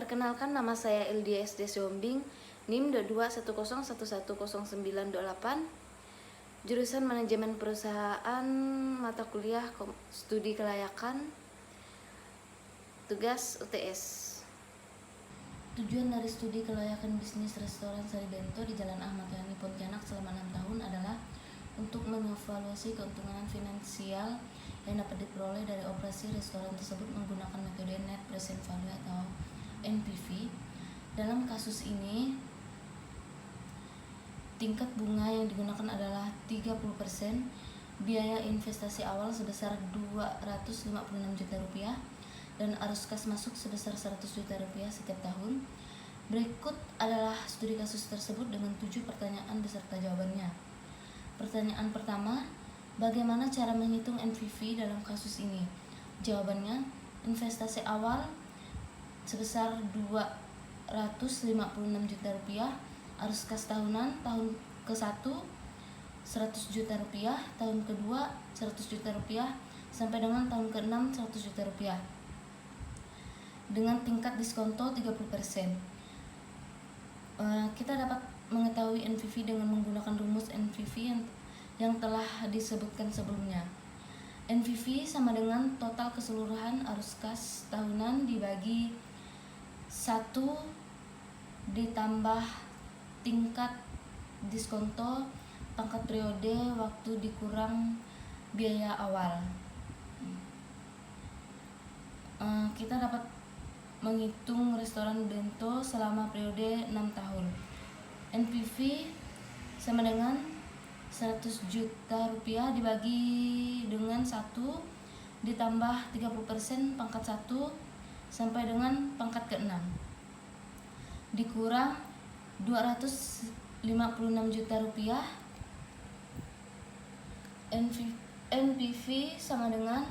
Perkenalkan, nama saya Eldia SD Siombing, NIM 2210110928, jurusan Manajemen Perusahaan, mata kuliah Studi Kelayakan, tugas UTS. Tujuan dari studi kelayakan bisnis restoran Sari Bento di Jalan Ahmad Yani Pontianak selama 6 tahun adalah untuk mengevaluasi keuntungan finansial yang dapat diperoleh dari operasi restoran tersebut menggunakan metode Net Present Value atau NPV. Dalam kasus ini, tingkat bunga yang digunakan adalah 30%, biaya investasi awal sebesar 256 juta rupiah, dan arus kas masuk sebesar 100 juta rupiah setiap tahun. Berikut adalah studi kasus tersebut dengan 7 pertanyaan beserta jawabannya. Pertanyaan pertama, bagaimana cara menghitung NPV dalam kasus ini? Jawabannya, investasi awal sebesar 256 juta rupiah, arus kas tahunan tahun ke-1 100 juta rupiah, tahun kedua 100 juta rupiah, sampai dengan tahun ke-6 100 juta rupiah. Dengan tingkat diskonto 30%. Kita dapat mengetahui NPV dengan menggunakan rumus NPV yang telah disebutkan sebelumnya. NPV sama dengan total keseluruhan arus kas tahunan dibagi 1 ditambah tingkat diskonto pangkat periode waktu dikurang biaya awal. Kita dapat menghitung restoran bento selama periode 6 tahun. NPV sama dengan 100 juta rupiah dibagi dengan 1 ditambah 30% pangkat 1 sampai dengan pangkat ke-6 dikurang 256 juta rupiah. NPV sama dengan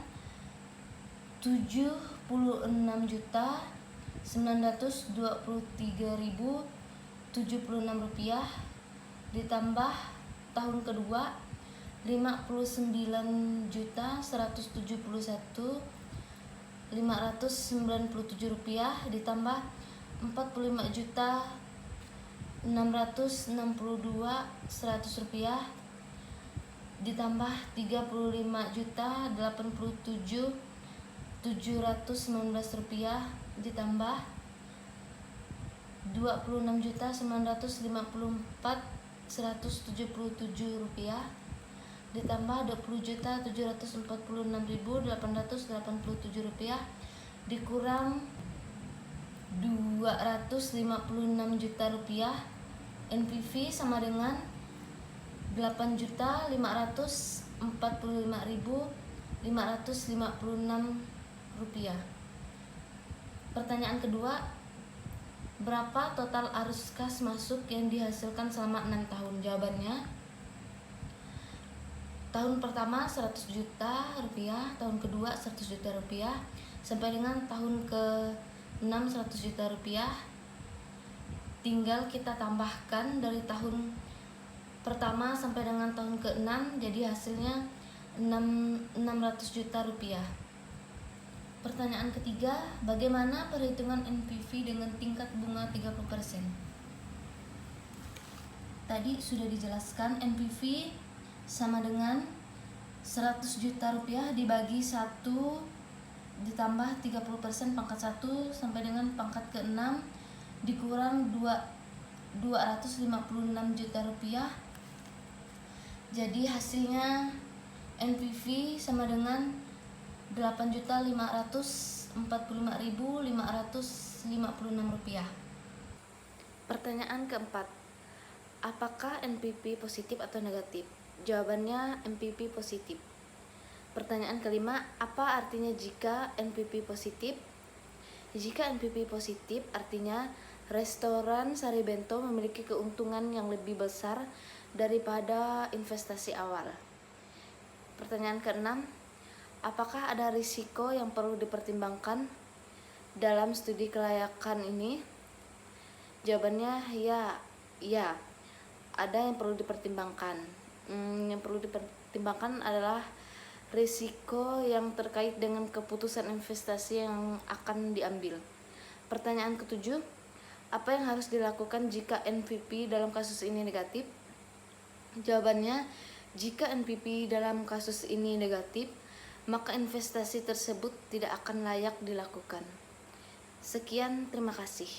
76.923.076 rupiah ditambah tahun kedua 59.171.597 rupiah ditambah 45.662.100 rupiah ditambah 35.087.719 rupiah ditambah 26.954.177 rupiah ditambah 20.746.887 rupiah dikurang 256 juta rupiah. NPV sama dengan 8.545.556 rupiah. Pertanyaan kedua, berapa total arus kas masuk yang dihasilkan selama 6 tahun? Jawabannya, tahun pertama 100 juta rupiah, tahun kedua 100 juta rupiah, sampai dengan tahun ke-6 100 juta rupiah. Tinggal kita tambahkan dari tahun pertama sampai dengan tahun ke-6, jadi hasilnya 600 juta rupiah. Pertanyaan ketiga, bagaimana perhitungan NPV dengan tingkat bunga 30%? Tadi sudah dijelaskan, NPV sama dengan 100 juta rupiah dibagi 1 ditambah 30% pangkat 1 sampai dengan pangkat ke-6 dikurang 256 juta rupiah. Jadi hasilnya NPV sama dengan 8.545.556 rupiah. Pertanyaan keempat, apakah NPV positif atau negatif? Jawabannya NPV positif. Pertanyaan kelima, apa artinya jika NPV positif? Jika NPV positif artinya restoran Sari Bento memiliki keuntungan yang lebih besar daripada investasi awal. Pertanyaan keenam, apakah ada risiko yang perlu dipertimbangkan dalam studi kelayakan ini? Jawabannya ya, ada yang perlu dipertimbangkan. Yang perlu dipertimbangkan adalah risiko yang terkait dengan keputusan investasi yang akan diambil. Pertanyaan ketujuh, apa yang harus dilakukan jika NPP dalam kasus ini negatif? Jawabannya, jika NPP dalam kasus ini negatif, maka investasi tersebut tidak akan layak dilakukan. Sekian, terima kasih.